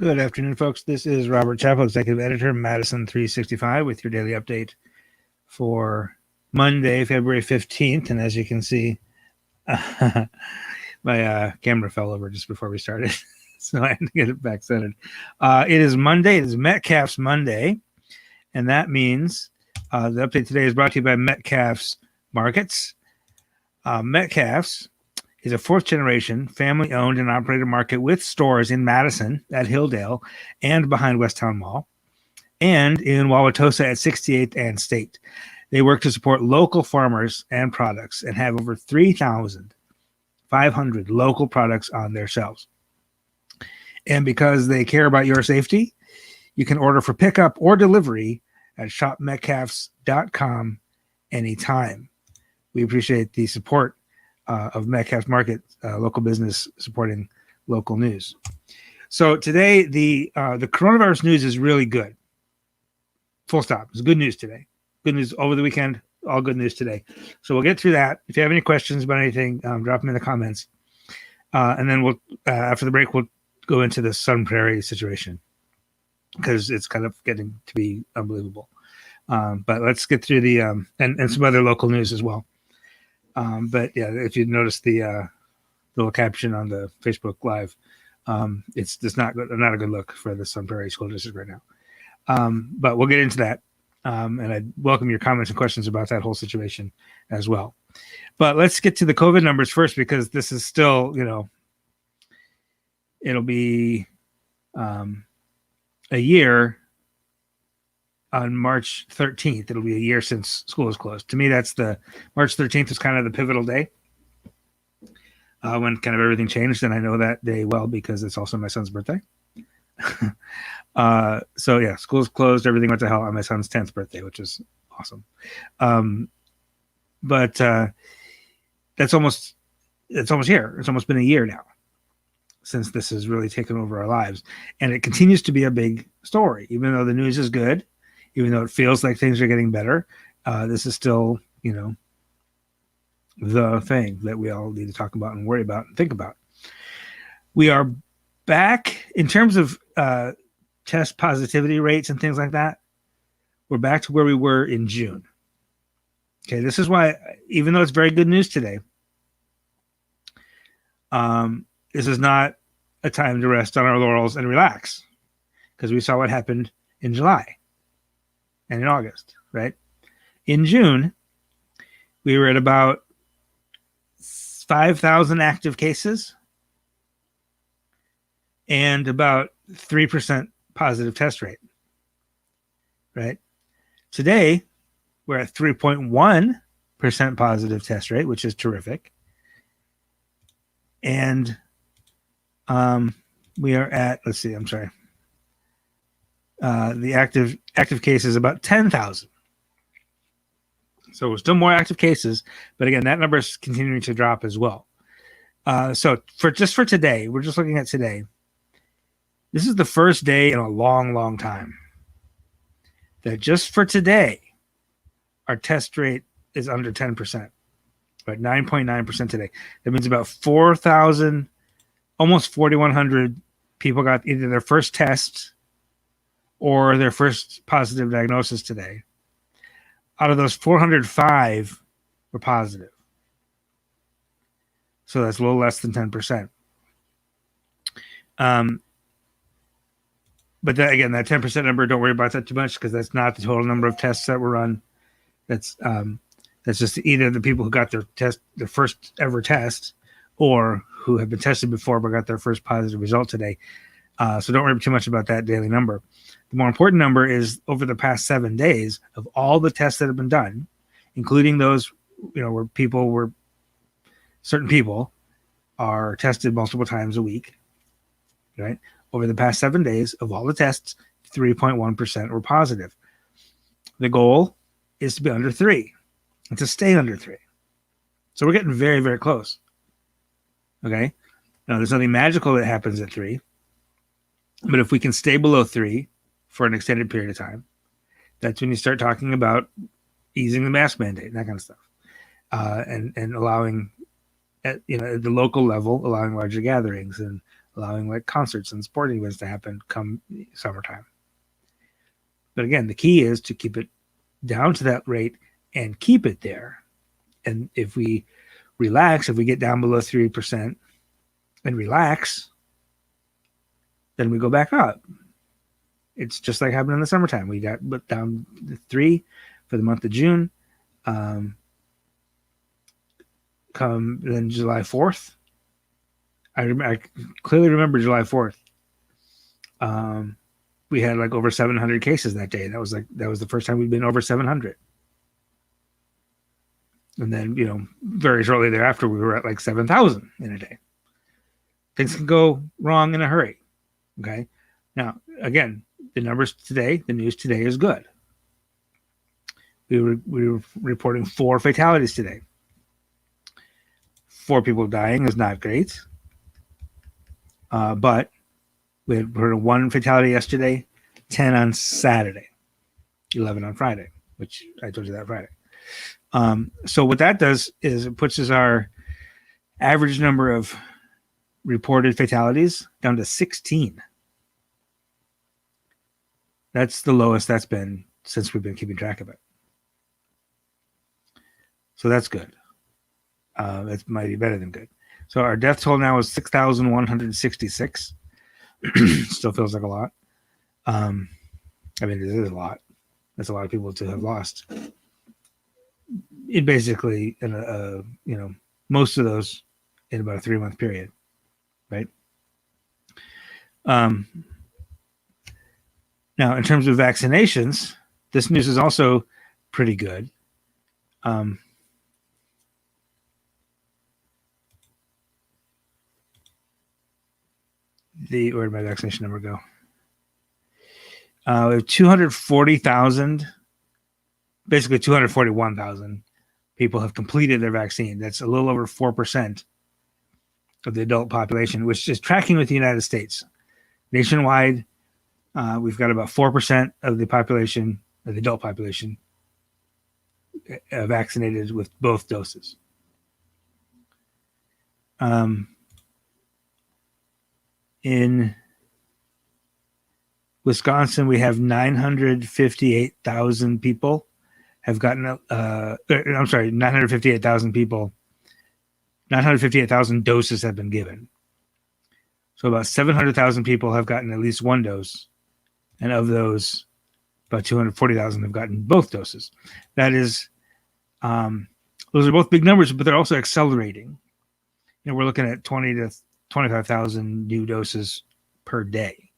Good afternoon, folks. This is Robert Chappell, Executive Editor, Madison365, with your daily update for Monday, February 15th. And as you can see, my camera fell over just before we started, so I had to get it back centered. It is Monday. It is Metcalf's Monday, and that means the update today is brought to you by Metcalf's Markets. Metcalf's is a fourth-generation, family-owned and operated market with stores in Madison at Hilldale and behind Westtown Mall, and in Wauwatosa at 68th and State. They work to support local farmers and products and have over 3,500 local products on their shelves. And because they care about your safety, you can order for pickup or delivery at shopmetcalfs.com anytime. We appreciate the support of Metcalf's Market, local business supporting local news. So today, the coronavirus news is really good. Full stop. It's good news today. Good news over the weekend. All good news today. So we'll get through that. If you have any questions about anything, drop them in the comments. And then we'll after the break, we'll go into the Sun Prairie situation because it's kind of getting to be unbelievable. But let's get through the and some other local news as well. But yeah, if you notice the little caption on the Facebook Live, it's just not a good look for the Sun Prairie School District right now. But we'll get into that, and I welcome your comments and questions about that whole situation as well. But let's get to the COVID numbers first, because this is still, it'll be a year. On March 13th, it'll be a year since school is closed. To me, that's the March 13th is kind of the pivotal day when kind of everything changed. And I know that day well because it's also my son's birthday. So yeah, school's closed. Everything went to hell on my son's 10th birthday, which is awesome. But it's almost here. It's almost been a year now since this has really taken over our lives. And it continues to be a big story, even though the news is good. Even though it feels like things are getting better, this is still, the thing that we all need to talk about and worry about and think about. We are back in terms of test positivity rates and things like that. We're back to where we were in June. Okay, this is why, even though it's very good news today, this is not a time to rest on our laurels and relax, because we saw what happened in July. And in August, right? In June, we were at about 5,000 active cases and about 3% positive test rate, right? Today, we're at 3.1% positive test rate, which is terrific. And we are at, let's see, I'm sorry. The active cases is about 10,000. So we're still more active cases, but again, that number is continuing to drop as well. So for today, we're just looking at today. This is the first day in a long, long time that just for today, our test rate is under 10%, right? 9.9% today. That means about 4,000, almost 4,100 people got either their first test or their first positive diagnosis today. Out of those, 405 were positive. So that's a little less than 10%. But that 10% number, don't worry about that too much, because that's not the total number of tests that were run. That's just either the people who got their first ever test, or who have been tested before but got their first positive result today. So don't worry too much about that daily number. The more important number is over the past 7 days of all the tests that have been done, including those, where certain people are tested multiple times a week, right? Over the past 7 days of all the tests, 3.1% were positive. The goal is to be under 3 and to stay under 3. So we're getting very, very close. Okay. Now there's nothing magical that happens at 3, but if we can stay below 3 for an extended period of time, that's when you start talking about easing the mask mandate and that kind of stuff, and allowing, at the local level, allowing larger gatherings and allowing like concerts and sporting events to happen come summertime. But again, the key is to keep it down to that rate and keep it there. And if we relax, if we get down below 3% and relax, then we go back up. It's just like happened in the summertime. We got down to 3 for the month of June. Come then July 4th. I clearly remember July 4th. We had like over 700 cases that day. That was the first time we'd been over 700. And then, very shortly thereafter, we were at like 7,000 in a day. Things can go wrong in a hurry. Okay. Now, again, the numbers today, the news today is good. We were reporting 4 fatalities today. 4 people dying is not great. But we had heard of 1 fatality yesterday, 10 on Saturday, 11 on Friday, which I told you that Friday. So what that does is it puts our average number of reported fatalities down to 16. That's the lowest that's been since we've been keeping track of it. So that's good. That's mighty better than good. So our death toll now is 6,166. Still feels like a lot. I mean, it is a lot. That's a lot of people to have lost. It basically, most of those in about a 3-month period, right? Now, in terms of vaccinations, this news is also pretty good. Where did my vaccination number go? We have 240,000, basically 241,000 people have completed their vaccine. That's a little over 4% of the adult population, which is tracking with the United States. Nationwide, we've got about 4% of the population, of the adult population, vaccinated with both doses. In Wisconsin, we have 958,000 people have gotten, 958,000 people, 958,000 doses have been given. So about 700,000 people have gotten at least 1 dose. And of those, about 240,000 have gotten both doses. That is, those are both big numbers, but they're also accelerating. We're looking at 20 to 25,000 new doses per day.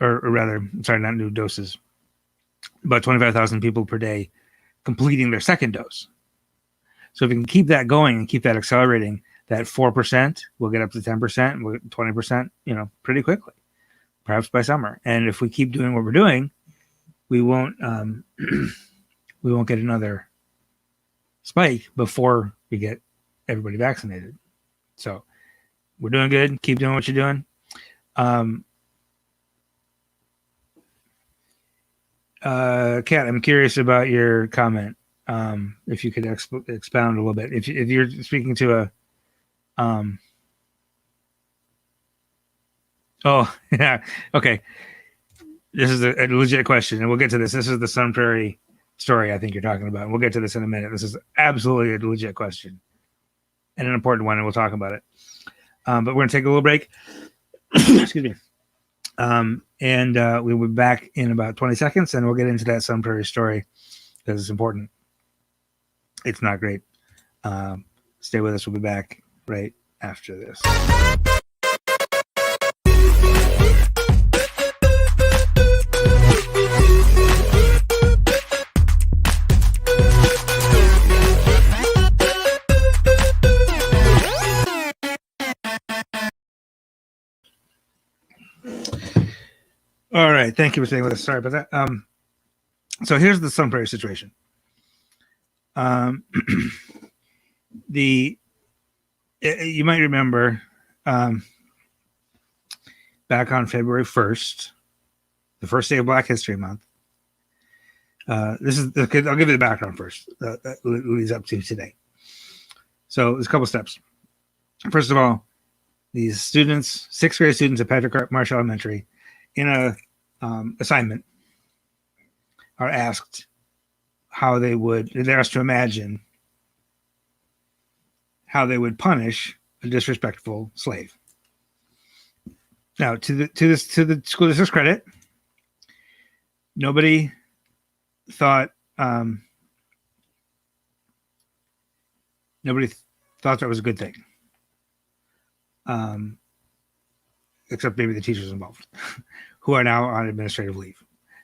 Or rather, sorry, not new doses. About 25,000 people per day completing their second dose. So if we can keep that going and keep that accelerating, that 4% will get up to 10%, 20%, pretty quickly, perhaps by summer. And if we keep doing what we're doing, we won't get another spike before we get everybody vaccinated. So we're doing good. Keep doing what you're doing. Kat, I'm curious about your comment. If you could expound a little bit. If you're speaking to a, oh yeah, okay. This is a legit question, and we'll get to this. This is the Sun Prairie story I think you're talking about. And we'll get to this in a minute. This is absolutely a legit question and an important one, and we'll talk about it. But we're gonna take a little break. Excuse me. And we'll be back in about 20 seconds, and we'll get into that Sun Prairie story because it's important. It's not great. Stay with us. We'll be back right after this. All right. Thank you for staying with us. Sorry about that. So here's the Sun Prairie situation. You might remember back on February 1st, the first day of Black History Month. I'll give you the background first. That leads up to today. So there's a couple steps. First of all, these students, sixth grade students at Patrick Marsh Elementary, in a assignment, are asked how they're asked to imagine how they would punish a disrespectful slave. Now, to the school district's credit, nobody thought that was a good thing, except maybe the teachers involved, who are now on administrative leave.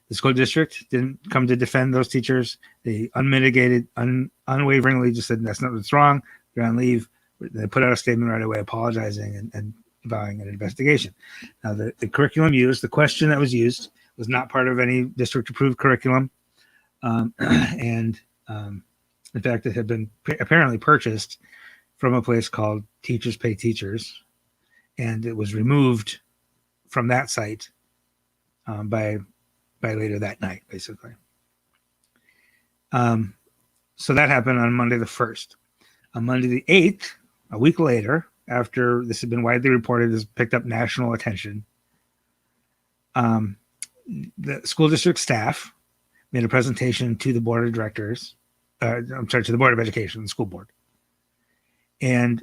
The school district didn't come to defend those teachers. They unwaveringly just said, that's not what's wrong. You're on leave. They put out a statement right away apologizing and vowing an investigation. Now, the curriculum used, the question that was used, was not part of any district-approved curriculum. In fact, it had been apparently purchased from a place called Teachers Pay Teachers, and it was removed from that site by later that night, basically. So that happened on Monday the 1st. On Monday the 8th, a week later, after this had been widely reported, has picked up national attention, the school district staff made a presentation to the board of directors, to the Board of Education, the school board, and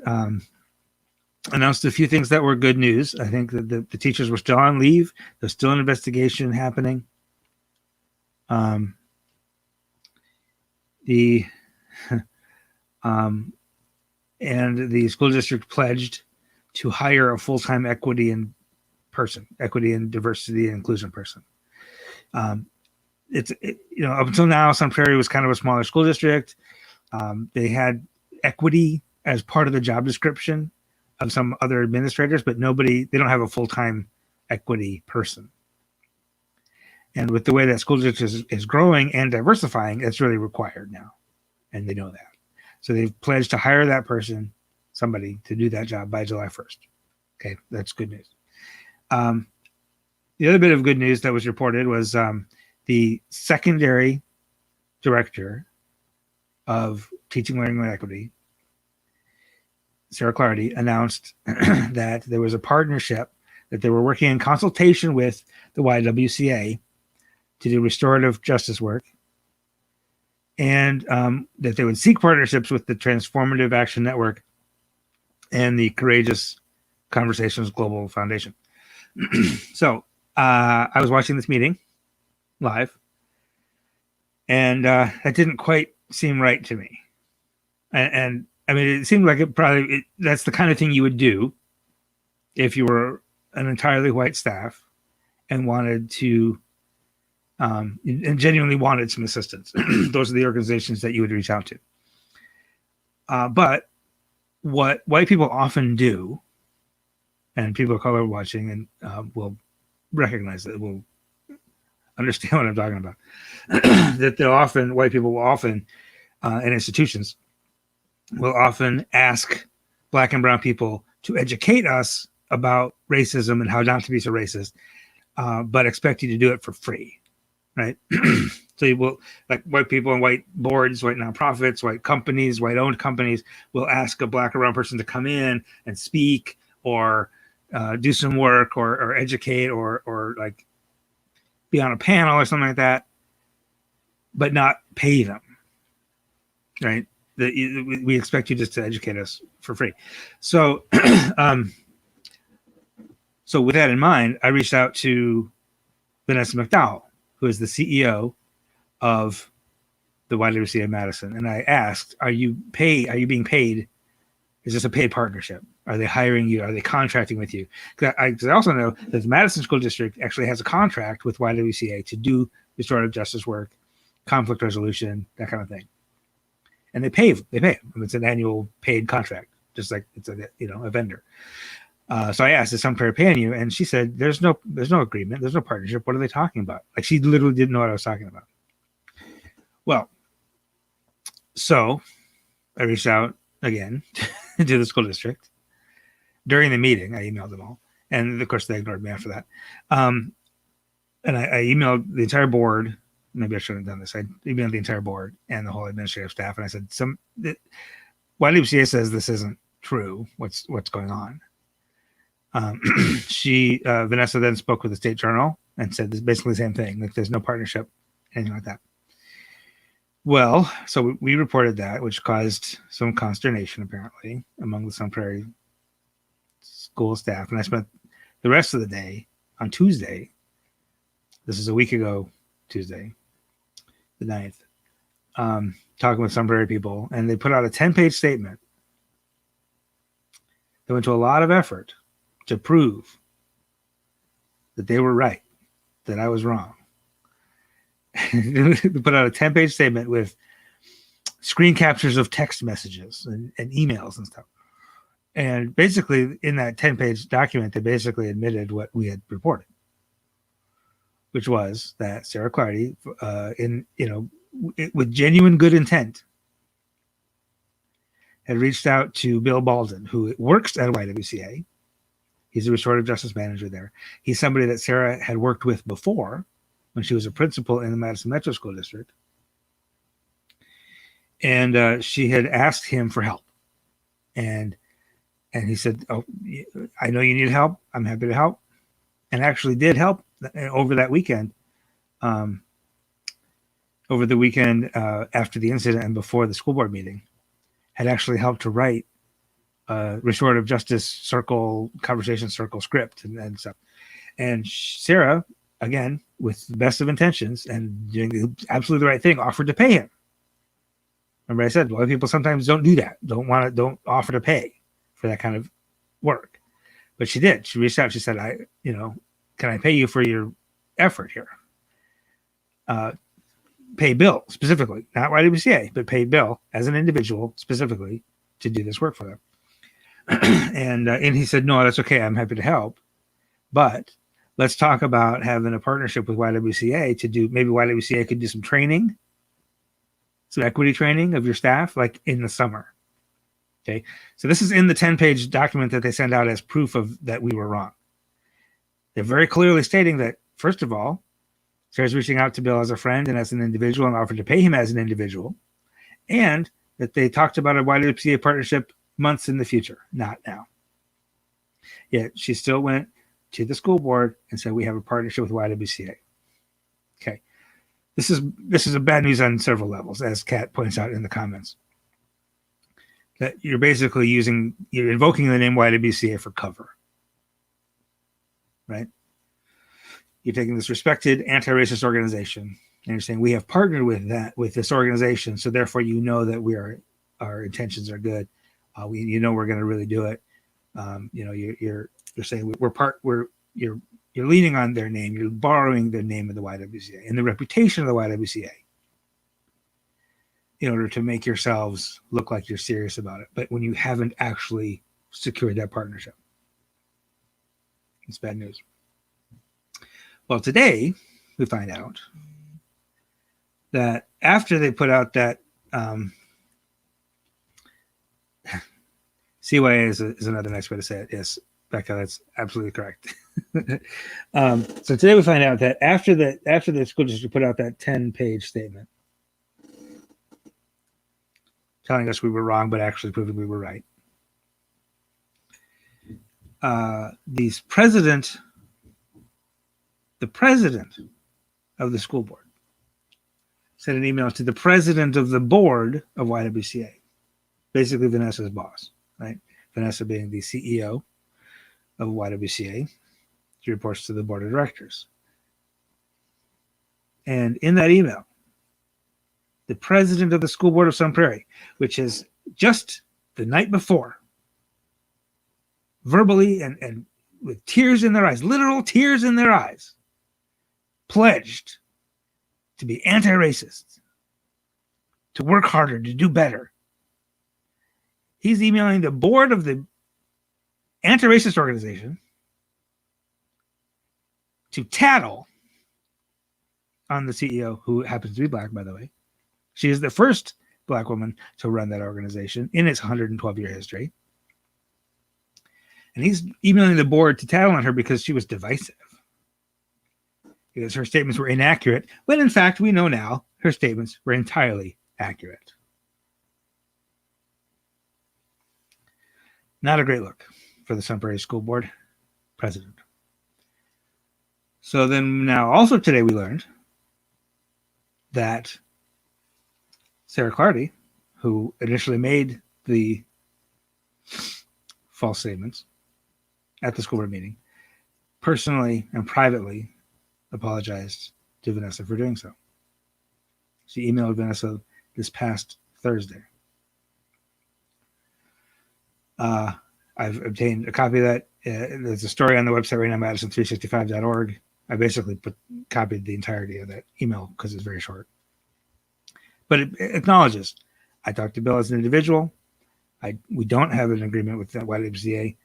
announced a few things that were good news. I think that the teachers were still on leave. There's still an investigation happening. And the school district pledged to hire a full-time equity and diversity and inclusion person. Up until now, Sun Prairie was kind of a smaller school district. They had equity as part of the job description of some other administrators, but they don't have a full-time equity person. And with the way that school district is growing and diversifying, it's really required now. And they know that. So they've pledged to hire that person, somebody, to do that job by July 1st. Okay, that's good news. The other bit of good news that was reported was the secondary director of Teaching, Learning, and Equity, Sarah Clardy, announced that there was a partnership, that they were working in consultation with the YWCA to do restorative justice work, and that they would seek partnerships with the Transformative Action Network and the Courageous Conversations Global Foundation. So I was watching this meeting live, and that didn't quite seem right to me. And I mean, it seemed like that's the kind of thing you would do if you were an entirely white staff and wanted to and genuinely wanted some assistance. Those are the organizations that you would reach out to. But what white people often do, and people of color watching and will recognize it, will understand what I'm talking about, that white people will often, in institutions, will often ask Black and brown people to educate us about racism and how not to be so racist, but expect you to do it for free. Right. So you will, like, white people and white boards, white nonprofits, white companies, white owned companies will ask a Black or brown person to come in and speak or do some work or educate or like be on a panel or something like that, but not pay them. Right. We expect you just to educate us for free. So, so with that in mind, I reached out to Vanessa McDowell, who is the CEO of the YWCA Madison. And I asked, are you being paid? Is this a paid partnership? Are they hiring you? Are they contracting with you? Because I also know that the Madison School District actually has a contract with YWCA to do restorative justice work, conflict resolution, that kind of thing. And they pay them. It's an annual paid contract, just like it's a vendor. So I asked, is Sun Prairie paying you? And she said, there's no agreement. There's no partnership. What are they talking about? Like, she literally didn't know what I was talking about. Well, so I reached out again to the school district during the meeting. I emailed them all. And of course they ignored me after that. And I emailed the entire board. Maybe I shouldn't have done this. I emailed the entire board and the whole administrative staff. And I said, YWCA says this isn't true. What's going on? Vanessa then spoke with the State Journal and said this basically the same thing, like there's no partnership, anything like that. Well, so we reported that, which caused some consternation apparently among the Sun Prairie school staff. And I spent the rest of the day on Tuesday. This is a week ago, Tuesday, the 9th, talking with Sun Prairie people, and they put out a 10-page statement that went to a lot of effort to prove that they were right, that I was wrong. They put out a 10-page statement with screen captures of text messages and emails and stuff. And basically, in that 10-page document, they basically admitted what we had reported, which was that Sarah Clardy, with genuine good intent, had reached out to Bill Baldwin, who works at YWCA. He's a restorative justice manager there. He's somebody that Sarah had worked with before when she was a principal in the Madison Metro School District. And she had asked him for help. And he said, "Oh, I know you need help. I'm happy to help." And actually did help over that weekend. After the incident and before the school board meeting, had actually helped to write restorative justice circle, conversation circle script and stuff. And Sarah, again, with the best of intentions and doing absolutely the right thing, offered to pay him. Remember I said, a lot of people sometimes don't do that, don't offer to pay for that kind of work. But she did. She reached out. She said, can I pay you for your effort here? Pay Bill specifically, not YWCA, but pay Bill as an individual specifically to do this work for them. And he said, "No, that's okay. I'm happy to help. But let's talk about having a partnership with YWCA to do, maybe YWCA could do some training, some equity training of your staff, like in the summer." Okay. So this is in the 10-page document that they send out as proof of that we were wrong. They're very clearly stating that, first of all, Sarah's reaching out to Bill as a friend and as an individual and offered to pay him as an individual, and that they talked about a YWCA partnership months in the future, not now. Yet she still went to the school board and said, "We have a partnership with YWCA." Okay. This is a bad news on several levels, as Kat points out in the comments. That you're basically you're invoking the name YWCA for cover. Right? You're taking this respected anti-racist organization and you're saying, we have partnered with this organization, so therefore that our intentions are good. We're going to really do it. You're saying you're leaning on their name, you're borrowing the name of the YWCA and the reputation of the YWCA in order to make yourselves look like you're serious about it. But when you haven't actually secured that partnership, it's bad news. Well, today we find out that after they put out that CYA is another nice way to say it. Yes, Becca, that's absolutely correct. So today we find out that after the school district put out that 10-page statement telling us we were wrong, but actually proving we were right, the president of the school board sent an email to the president of the board of YWCA, basically Vanessa's boss, right? Vanessa being the CEO of YWCA. She reports to the board of directors. And in that email, the president of the school board of Sun Prairie, which is just the night before, verbally and with tears in their eyes, literal tears in their eyes, pledged to be anti-racist, to work harder, to do better. He's emailing the board of the anti-racist organization to tattle on the CEO, who happens to be black, by the way. She is the first black woman to run that organization in its 112-year history. And he's emailing the board to tattle on her because she was divisive, because her statements were inaccurate, when in fact we know now her statements were entirely accurate. Not a great look for the Sun Prairie School Board. president. So then now also today we learned that Sarah Clardy, who initially made the false statements at the school board meeting, personally and privately apologized to Vanessa for doing so. She emailed Vanessa this past Thursday. I've obtained a copy of that. There's a story on the website right now, Madison365.org. I basically copied the entirety of that email because it's very short. But it acknowledges, I talked to Bill as an individual. We don't have an agreement with the YWCA.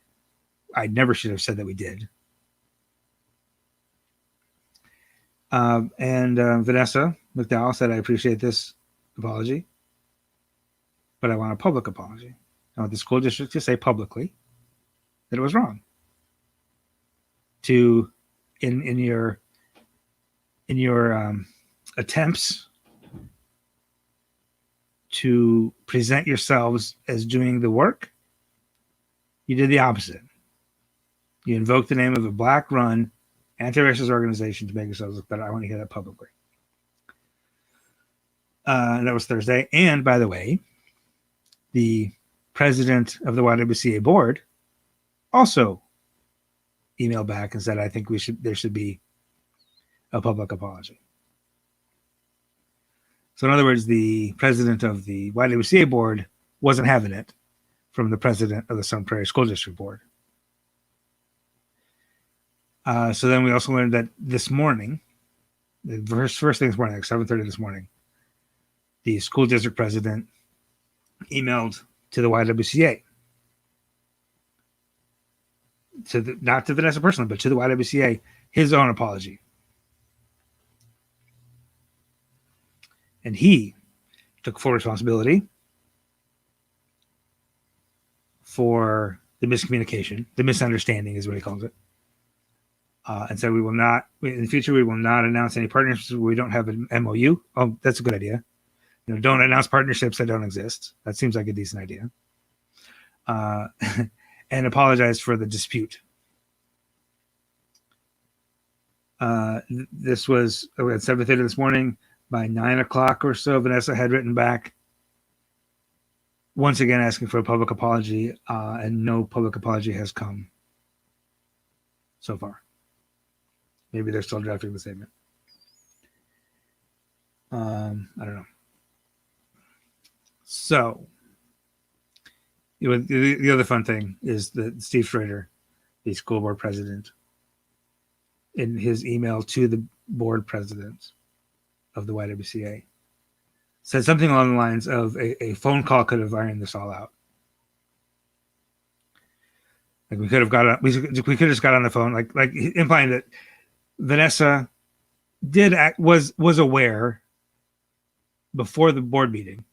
I never should have said that we did. Vanessa McDowell said, I appreciate this apology, but I want a public apology. I want the school district to say publicly that it was wrong. In your attempts to present yourselves as doing the work, you did the opposite. You invoked the name of a black-run anti-racist organization to make yourselves look better. I want to hear that publicly. That was Thursday. And by the way, the president of the YWCA board also emailed back and said, I think there should be a public apology. So in other words, the president of the YWCA board wasn't having it from the president of the Sun Prairie School District board. So then we also learned that this morning, the first thing this morning, like 7:30 this morning, the school district president emailed to the YWCA, not to Vanessa personally, but to the YWCA, his own apology. And he took full responsibility for the miscommunication, the misunderstanding is what he calls it. And said we will not, in the future, we will not announce any partnerships where we don't have an MOU. Oh, that's a good idea. Don't announce partnerships that don't exist. That seems like a decent idea. And apologize for the dispute. This was at 7:30 this morning. By 9 o'clock or so, Vanessa had written back, once again asking for a public apology, and no public apology has come so far. Maybe they're still drafting the statement. I don't know. So, the other fun thing is that Steve Schrader, the school board president, in his email to the board president of the YWCA, said something along the lines of a phone call could have ironed this all out. Like we could have just got on the phone, like implying that Vanessa was aware before the board meeting,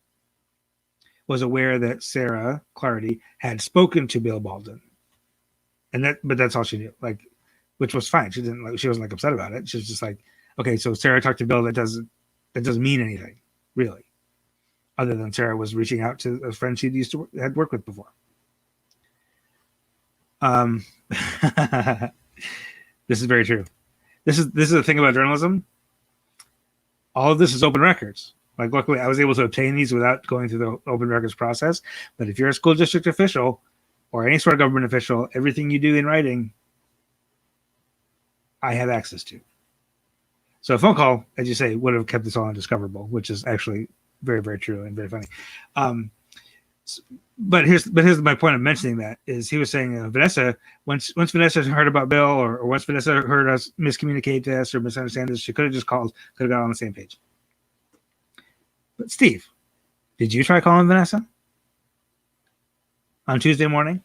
was aware that Sarah Clardy had spoken to Bill Baldwin, but that's all she knew. Like, which was fine. She wasn't upset about it. She was just like, okay, so Sarah talked to Bill. That doesn't mean anything, really, other than Sarah was reaching out to a friend she had worked with before. This is very true. This is the thing about journalism. All of this is open records. Like, luckily, I was able to obtain these without going through the open records process. But if you're a school district official or any sort of government official, everything you do in writing, I have access to. So a phone call, as you say, would have kept this all undiscoverable, which is actually very, very true and very funny. But here's my point of mentioning that is he was saying, Vanessa, once Vanessa heard about Bill or once Vanessa heard us miscommunicate this or misunderstand this, she could have just called, could have got on the same page. But Steve, did you try calling Vanessa on Tuesday morning?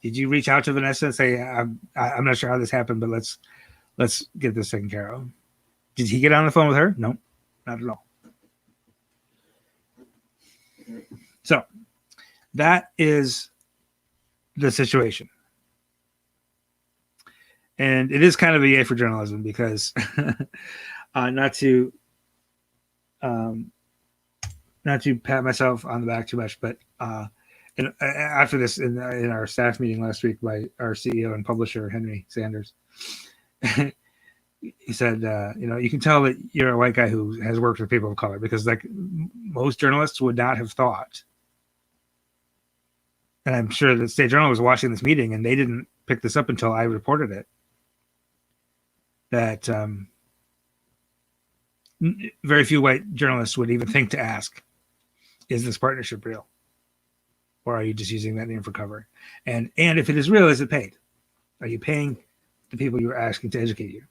Did you reach out to Vanessa and say, I'm not sure how this happened, but let's get this taken care of? Did he get on the phone with her? No, not at all. So that is the situation. And it is kind of a yay for journalism because not to pat myself on the back too much, but And after this, in our staff meeting last week by our CEO and publisher, Henry Sanders, he said, you can tell that you're a white guy who has worked with people of color, because like most journalists would not have thought. And I'm sure the State Journal was watching this meeting and they didn't pick this up until I reported it, that very few white journalists would even think to ask, is this partnership real? Or are you just using that name for cover? And if it is real, is it paid? Are you paying the people you're asking to educate you?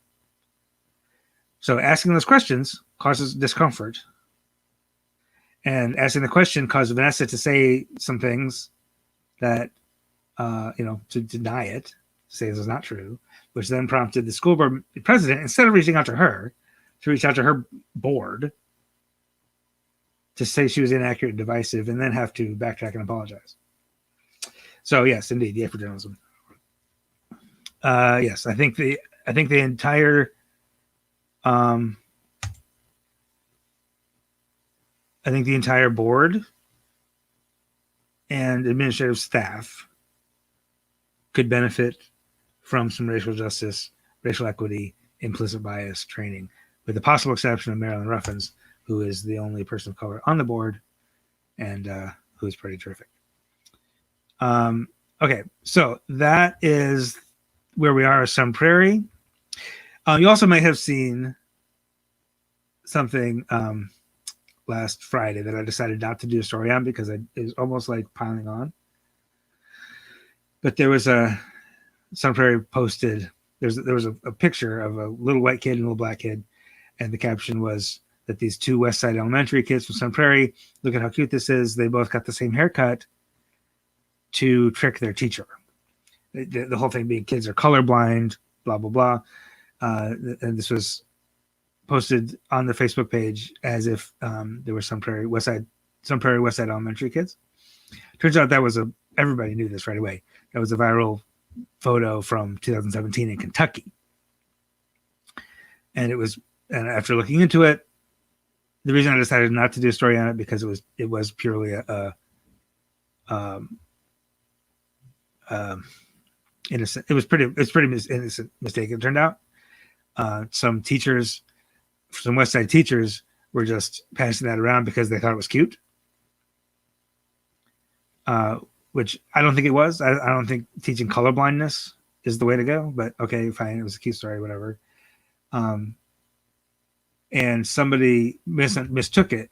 So asking those questions causes discomfort. And asking the question caused Vanessa to say some things that, to deny it, to say this is not true, which then prompted the school board president, instead of reaching out to her, to reach out to her board to say she was inaccurate and divisive, and then have to backtrack and apologize. So yes, indeed, yeah, for journalism. Yes, I think the entire board and administrative staff could benefit from some racial justice, racial equity, implicit bias training, with the possible exception of Marilyn Ruffins, who is the only person of color on the board and who is pretty terrific. Okay, so that is where we are at Sun Prairie. You also may have seen something last Friday that I decided not to do a story on because it was almost like piling on. But there was Sun Prairie posted, there was a picture of a little white kid and a little black kid, and the caption was that these two West Side Elementary kids from Sun Prairie, look at how cute this is. They both got the same haircut to trick their teacher. The whole thing being kids are colorblind, blah, blah, blah. And this was posted on the Facebook page as if there were Sun Prairie West Side Elementary kids. Turns out that was everybody knew this right away. That was a viral photo from 2017 in Kentucky. And after looking into it, the reason I decided not to do a story on it because it was purely innocent. It's pretty innocent mistake. It turned out some West Side teachers were just passing that around because they thought it was cute, which I don't think it was. I don't think teaching colorblindness is the way to go. But okay, fine. It was a cute story, whatever. And somebody misunderstood it.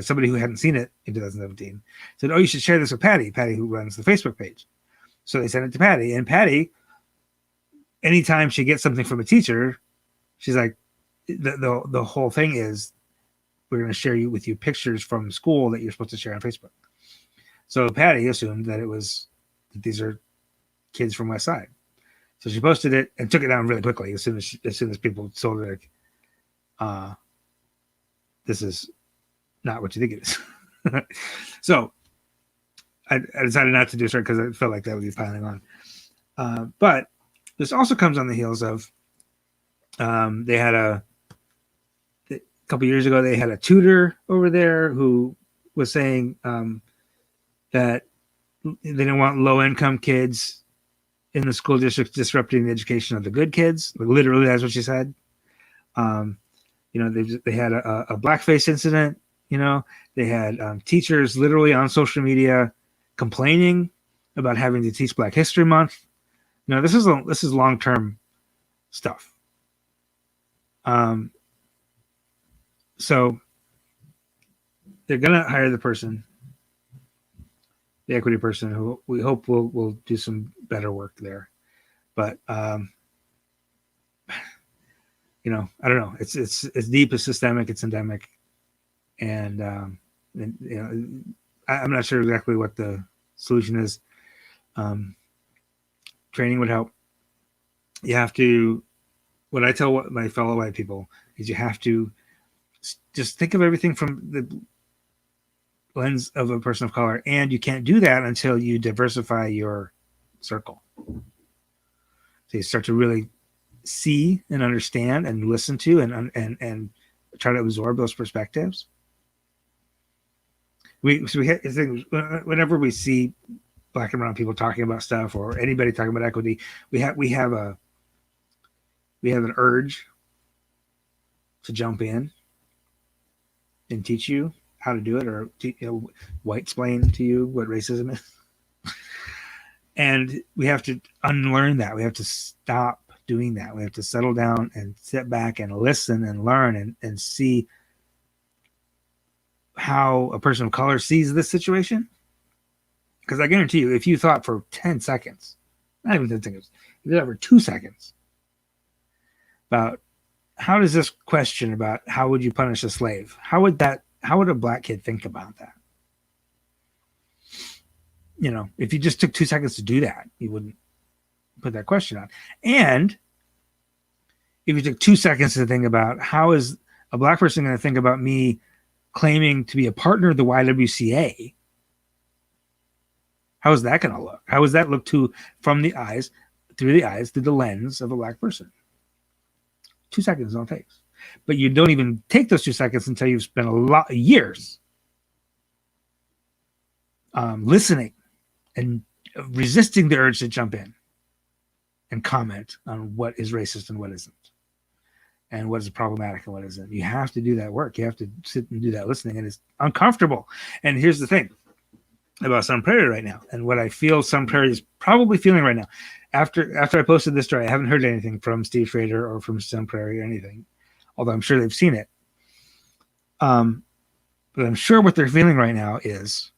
Somebody who hadn't seen it in 2017 said, "Oh, you should share this with Patty, who runs the Facebook page." So they sent it to Patty, and Patty, anytime she gets something from a teacher, she's like, the whole thing is, we're going to share with you pictures from school that you're supposed to share on Facebook. So Patty assumed that these are kids from West Side. So she posted it and took it down really quickly as soon as people told her, like, this is not what you think it is. So I decided not to do so because I felt like that would be piling on. But this also comes on the heels of they had a couple years ago, they had a tutor over there who was saying that they didn't want low-income kids in the school district disrupting the education of the good kids. Literally, that's what she said. They had a blackface incident. They had teachers literally on social media complaining about having to teach Black History Month. This is long-term stuff. So they're gonna hire the equity person, who we hope will do some better work there. But I don't know. It's deep, it's systemic, it's endemic, and I'm not sure exactly what the solution is. Training would help. You have to. What I tell my fellow white people is you have to just think of everything from the lens of a person of color, and you can't do that until you diversify your circle. So you start to really see and understand and listen to and try to absorb those perspectives. Whenever we see black and brown people talking about stuff or anybody talking about equity, we have an urge to jump in and teach you how to do it, or white explain to you what racism is. And we have to unlearn that. We have to stop doing that. We have to settle down and sit back and listen and learn and see how a person of color sees this situation. Because I guarantee you, if you thought for 10 seconds, not even 10 seconds, if you thought for 2 seconds about how does this question about how would you punish a slave, how would a black kid think about that? You know, if you just took 2 seconds to do that, you wouldn't put that question on. And if you took 2 seconds to think about how is a black person going to think about me claiming to be a partner of the YWCA, how is that going to look? How does that look through the lens of a black person? 2 seconds don't take. But you don't even take those 2 seconds until you've spent a lot of years listening and resisting the urge to jump in and comment on what is racist and what isn't, and what is problematic and what isn't. You have to do that work. You have to sit and do that listening, and it's uncomfortable. And here's the thing about Sun Prairie right now, and what I feel Sun Prairie is probably feeling right now. After I posted this story, I haven't heard anything from Steve Schrader or from Sun Prairie or anything, although I'm sure they've seen it. But I'm sure what they're feeling right now is,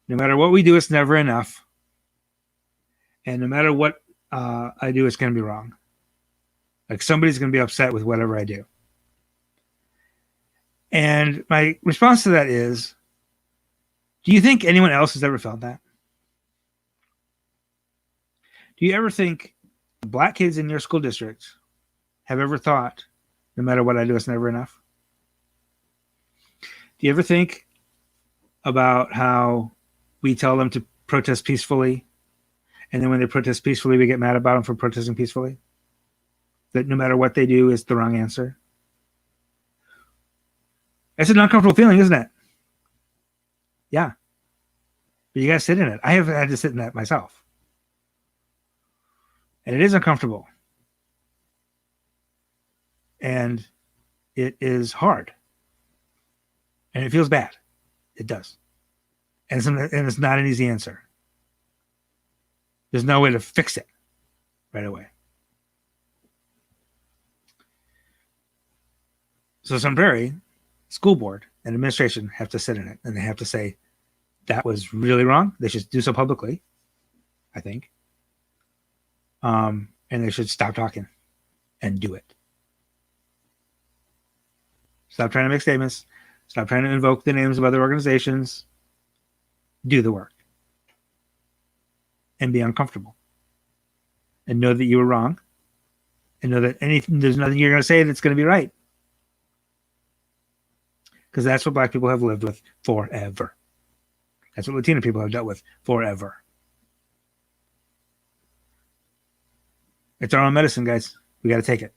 no matter what we do, it's never enough. And no matter what I do, it's going to be wrong. Like somebody's going to be upset with whatever I do. And my response to that is, do you think anyone else has ever felt that? Do you ever think black kids in your school district have ever thought, no matter what I do, it's never enough? Do you ever think about how we tell them to protest peacefully, and then when they protest peacefully, we get mad about them for protesting peacefully? That no matter what they do is the wrong answer? It's an uncomfortable feeling, isn't it? Yeah. But you got to sit in it. I have had to sit in that myself. And it is uncomfortable. And it is hard. And it feels bad. It does. And it's not an easy answer. There's no way to fix it right away. So Sun Prairie school board and administration have to sit in it, and they have to say that was really wrong. They should do so publicly, I think. And they should stop talking and do it. Stop trying to make statements. Stop trying to invoke the names of other organizations. Do the work. And be uncomfortable. And know that you were wrong. And know that there's nothing you're going to say that's going to be right. Because that's what black people have lived with forever. That's what Latino people have dealt with forever. It's our own medicine, guys. We got to take it.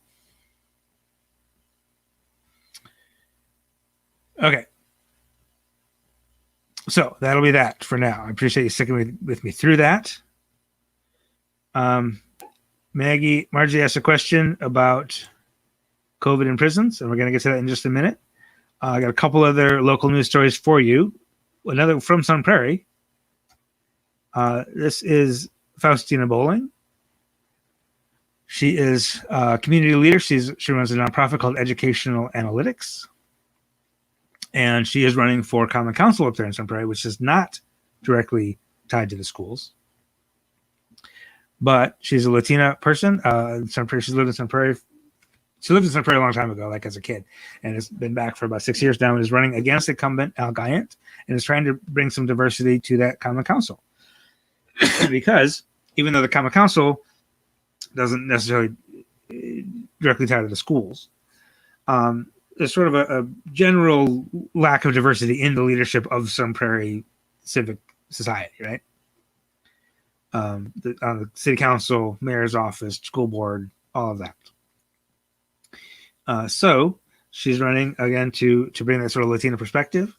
Okay. So that'll be that for now. I appreciate you sticking with me through that. Margie asked a question about COVID in prisons, and we're going to get to that in just a minute. I got a couple other local news stories for you. Another from Sun Prairie. This is Faustina Bowling. She is a community leader. She runs a nonprofit called Educational Analytics. And she is running for common council up there in Sun Prairie, which is not directly tied to the schools. But she's a Latina person. Sun Prairie, she's lived in Sun Prairie. She lived in Sun Prairie a long time ago, like as a kid, and has been back for about 6 years now and is running against incumbent Al Guyant and is trying to bring some diversity to that common council. Because even though the common council doesn't necessarily directly tie to the schools, there's sort of a general lack of diversity in the leadership of Sun Prairie civic society, right? On the city council, mayor's office, school board, all of that. So she's running again to bring that sort of Latino perspective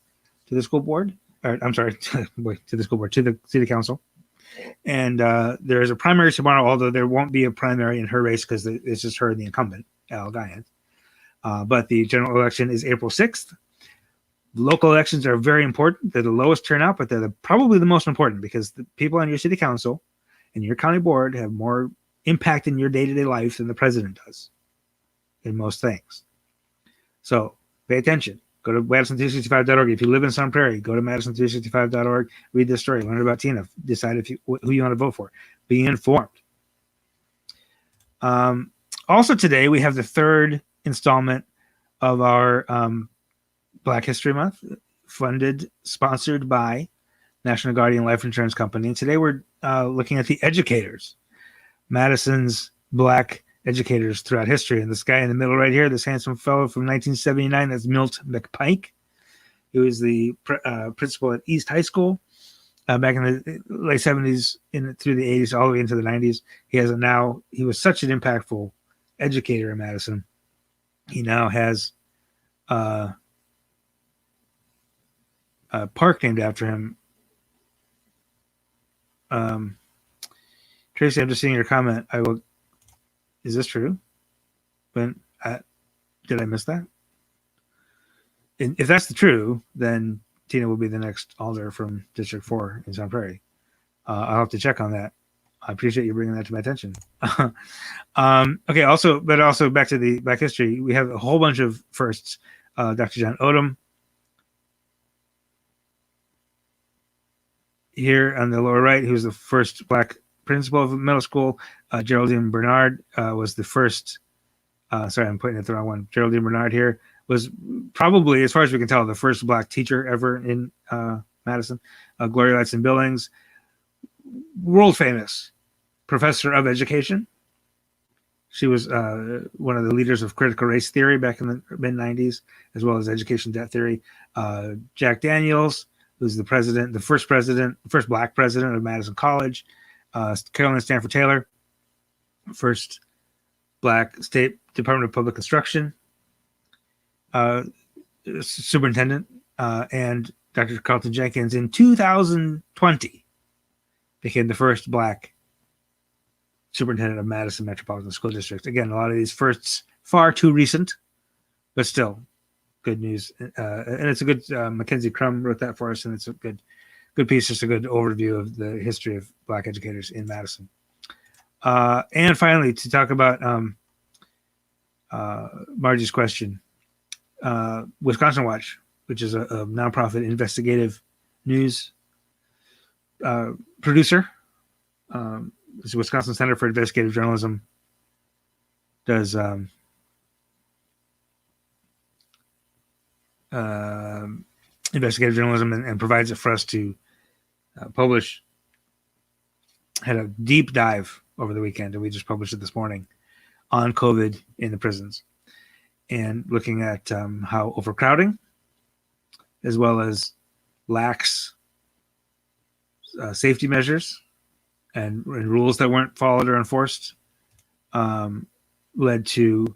to the school board. or I'm sorry, to the school board, to the city council. And there is a primary tomorrow, although there won't be a primary in her race because it's just her and the incumbent, Al Guyan. But the general election is April 6th. Local elections are very important. They're the lowest turnout, but they're probably the most important because the people on your city council and your county board have more impact in your day-to-day life than the president does in most things. So pay attention. Go to Madison365.org. If you live in Sun Prairie, go to Madison365.org, read this story, learn about Tina, decide who you want to vote for. Be informed. Also today, we have the third installment of our Black History Month, sponsored by National Guardian Life Insurance Company. And today we're looking at the educators, Madison's Black educators throughout history. And this guy in the middle right here, this handsome fellow from 1979, that's Milt McPike. He was the principal at East High School back in the late 70s through the 80s, all the way into the 90s. He was such an impactful educator in Madison. He now has a park named after him. Tracy, I'm just seeing your comment. Is this true? Did I miss that? And if that's true, then Tina will be the next alder from District 4 in Sun Prairie. I'll have to check on that. I appreciate you bringing that to my attention. Okay, also back to the Black history, we have a whole bunch of firsts. Dr. John Odom here on the lower right, who's the first Black principal of middle school. Geraldine Bernard was the first. Sorry, I'm putting it the wrong one. Geraldine Bernard here was probably, as far as we can tell, the first Black teacher ever in Madison. Gloria Ladson Billings, world famous professor of education. She was one of the leaders of critical race theory back in the mid 90s, as well as education debt theory. Jack Daniels, who's the first Black president of Madison College. Carolyn Stanford Taylor, first Black State Department of Public Instruction superintendent, and Dr. Carlton Jenkins in 2020 became the first Black superintendent of Madison Metropolitan School District. Again, a lot of these firsts far too recent, but still good news. And it's a good, Mackenzie Crum wrote that for us, and it's a good piece, just a good overview of the history of Black educators in Madison. And finally, to talk about Margie's question, Wisconsin Watch, which is a nonprofit investigative news producer. It's the Wisconsin Center for Investigative Journalism. Does investigative journalism and provides it for us to publish. Had a deep dive over the weekend, and we just published it this morning on COVID in the prisons, and looking at how overcrowding, as well as lax safety measures and rules that weren't followed or enforced, led to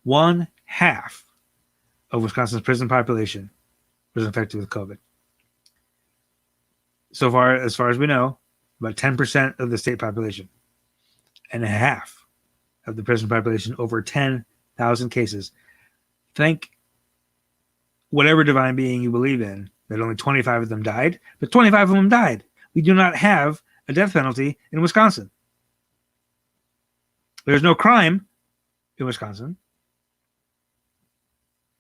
one half of Wisconsin's prison population was infected with COVID. So far, as far as we know, about 10% of the state population and half of the prison population, over 10,000 cases. Thank whatever divine being you believe in that only 25 of them died, but 25 of them died. We do not have a death penalty in Wisconsin. There's no crime in Wisconsin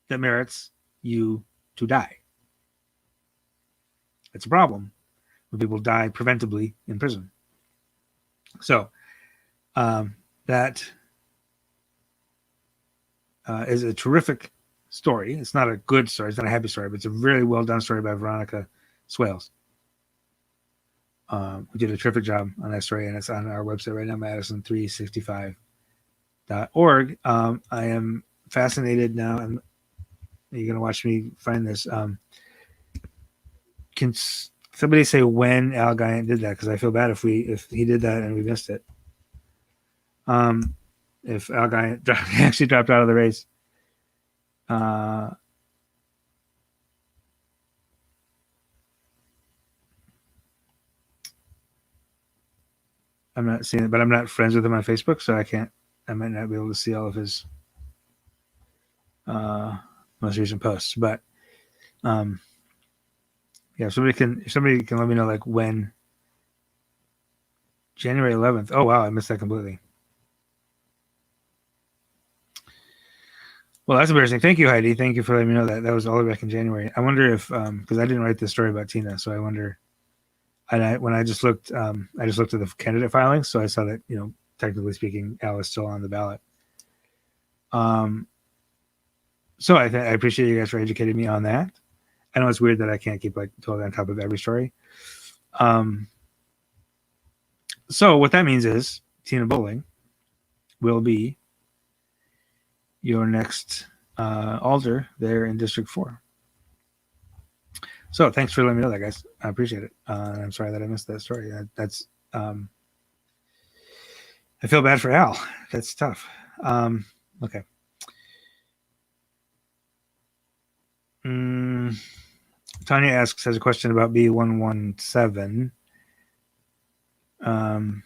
that merits you to die. It's a problem when people die preventably in prison. So that is a terrific story. It's not a good story. It's not a happy story, but it's a really well done story by Veronica Swales. We did a terrific job on that story, and it's on our website right now, Madison365.org. I am fascinated now, and you're going to watch me find this. Can somebody say when Al Guyan did that? Because I feel bad if he did that and we missed it. If Al Guyan actually dropped out of the race. I'm not seeing it, but I'm not friends with him on Facebook, so I might not be able to see all of his most recent posts. But yeah, if somebody can let me know like when. January 11th. Oh wow, I missed that completely. Well, that's embarrassing. Thank you, Heidi. Thank you for letting me know that. That was all the way back in January. I wonder if because I didn't write this story about Tina, so I wonder. When I just looked at the candidate filings, so I saw that technically speaking, Al is still on the ballot. So I appreciate you guys for educating me on that. I know it's weird that I can't keep like totally on top of every story. So what that means is Tina Bowling will be your next alder there in District 4. So thanks for letting me know that, guys. I appreciate it. I'm sorry that I missed that story. That's I feel bad for Al. That's tough. Okay. Tanya has a question about B117. I'm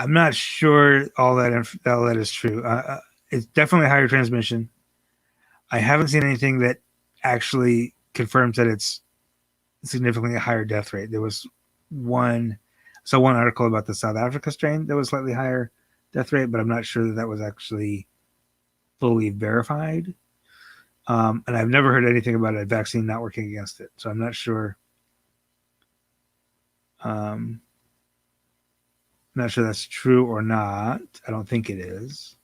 not sure all that is true. It's definitely higher transmission. I haven't seen anything that actually confirms that it's significantly a higher death rate. There was one article about the South Africa strain that was slightly higher death rate, but I'm not sure that was actually fully verified. And I've never heard anything about a vaccine not working against it. So I'm not sure. Not sure that's true or not. I don't think it is.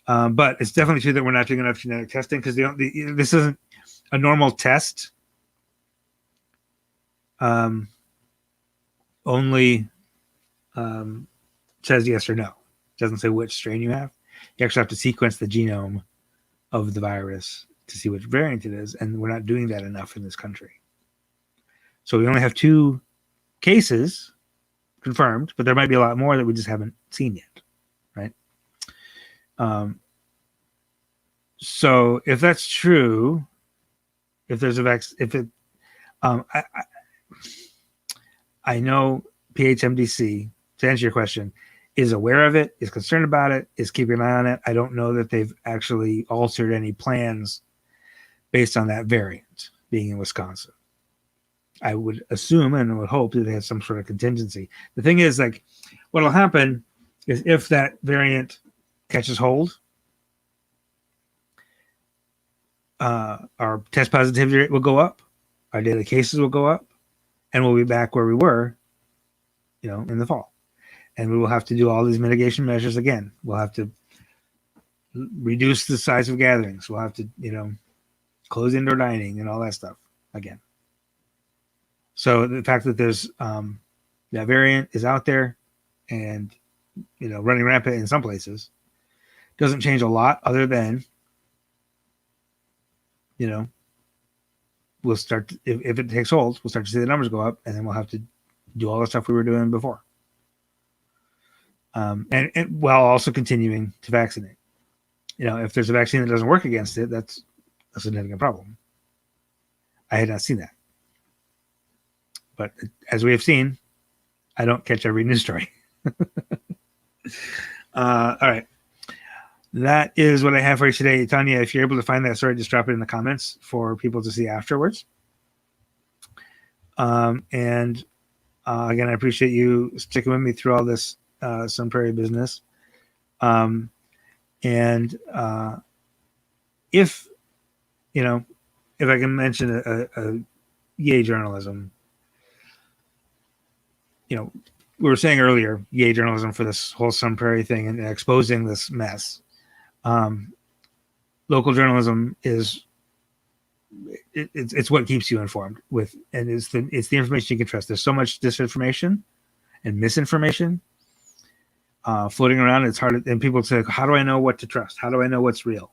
But it's definitely true that we're not doing enough genetic testing because this isn't a normal test. Only says yes or no. It doesn't say which strain you have. You actually have to sequence the genome of the virus to see which variant it is, and we're not doing that enough in this country. So we only have 2 cases confirmed, but there might be a lot more that we just haven't seen yet, right? So if that's true, if there's a vaccine, I know PHMDC, to answer your question, is aware of it, is concerned about it, is keeping an eye on it. I don't know that they've actually altered any plans based on that variant being in Wisconsin. I would assume and would hope that they have some sort of contingency. The thing is, like, what will happen is if that variant catches hold, our test positivity rate will go up, our daily cases will go up, and we'll be back where we were, in the fall. And we will have to do all these mitigation measures again. We'll have to reduce the size of gatherings. We'll have to, close indoor dining and all that stuff again. So the fact that there's that variant is out there and, running rampant in some places doesn't change a lot other than, we'll start to, if it takes hold, we'll start to see the numbers go up, and then we'll have to do all the stuff we were doing before. And while also continuing to vaccinate. If there's a vaccine that doesn't work against it, that's a significant problem. I had not seen that. But as we have seen, I don't catch every news story. All right. That is what I have for you today. Tanya, if you're able to find that story, just drop it in the comments for people to see afterwards. And again, I appreciate you sticking with me through all this Sun Prairie business. And if I can mention a yay journalism, we were saying earlier, yay journalism for this whole Sun Prairie thing and exposing this mess. Local journalism is it's what keeps you informed and it's the information you can trust. There's so much disinformation and misinformation floating around. It's hard, and people say, how do I know what to trust? How do I know what's real?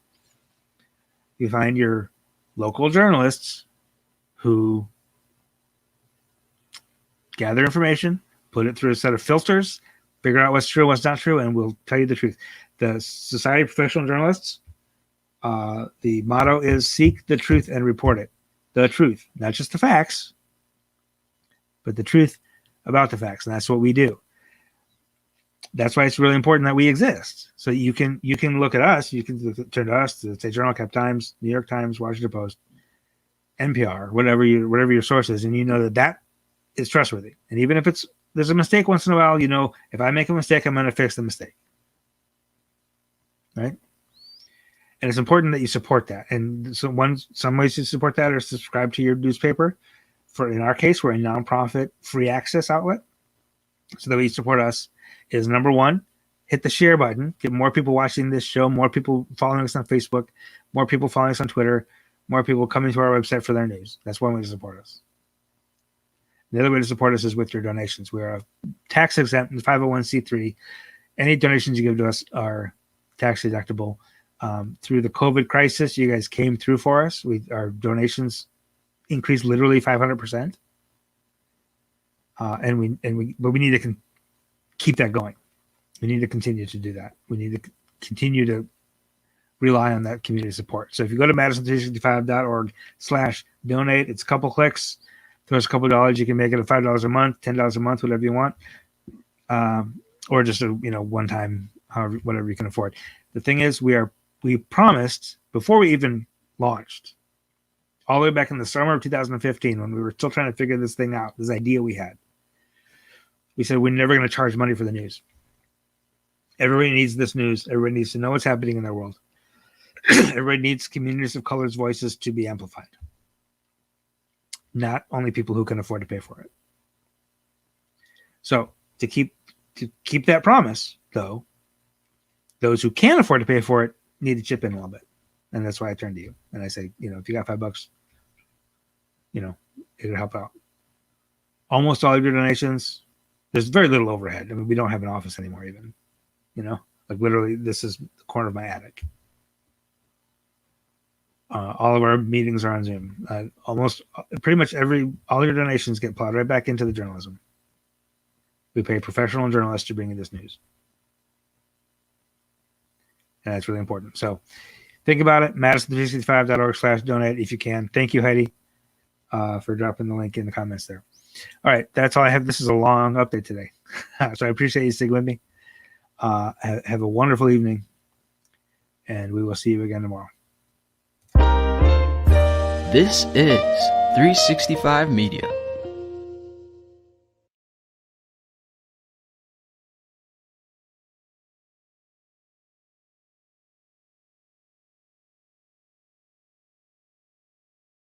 You find your local journalists who gather information, put it through a set of filters, figure out what's true, what's not true, and we'll tell you the truth. The Society of Professional Journalists, the motto is seek the truth and report it. The truth, not just the facts, but the truth about the facts, and that's what we do. That's why it's really important that we exist. So you can look at us, you can turn to us, to say Journal Cap Times, New York Times, Washington Post, NPR, whatever your source is, and you know that is trustworthy. And even if there's a mistake once in a while, if I make a mistake, I'm going to fix the mistake. Right? And it's important that you support that. And so some ways to support that are subscribe to your newspaper. In our case, we're a nonprofit free access outlet. So the way you support us is, number one, hit the share button, get more people watching this show, more people following us on Facebook, more people following us on Twitter, more people coming to our website for their news. That's one way to support us. The other way to support us is with your donations. We are a tax-exempt 501c3. Any donations you give to us are tax-deductible. Through the COVID crisis, you guys came through for us. Our donations increased literally 500%. But we need to keep that going. We need to continue to do that. We need to continue to rely on that community support. So if you go to Madison365.org/donate, it's a couple clicks. Throw us a couple dollars. You can make it a $5 a month, $10 a month, whatever you want, or just a one time, whatever you can afford. The thing is, we promised before we even launched, all the way back in the summer of 2015, when we were still trying to figure this thing out, this idea we had. We said we're never going to charge money for the news. Everybody needs this news. Everybody needs to know what's happening in their world. Everybody needs communities of color's voices to be amplified. Not only people who can afford to pay for it. So to keep that promise, though, those who can afford to pay for it need to chip in a little bit. And that's why I turn to you. And I say, if you got $5, it'll help out. Almost all of your donations, there's very little overhead. I mean, we don't have an office anymore even. Like literally this is the corner of my attic. All of our meetings are on Zoom. Pretty much all your donations get plowed right back into the journalism. We pay professional journalists to bring you this news. And that's really important. So think about it. Madison365.org/donate if you can. Thank you, Heidi, for dropping the link in the comments there. All right. That's all I have. This is a long update today. So I appreciate you sticking with me. Have a wonderful evening. And we will see you again tomorrow. This is 365 Media.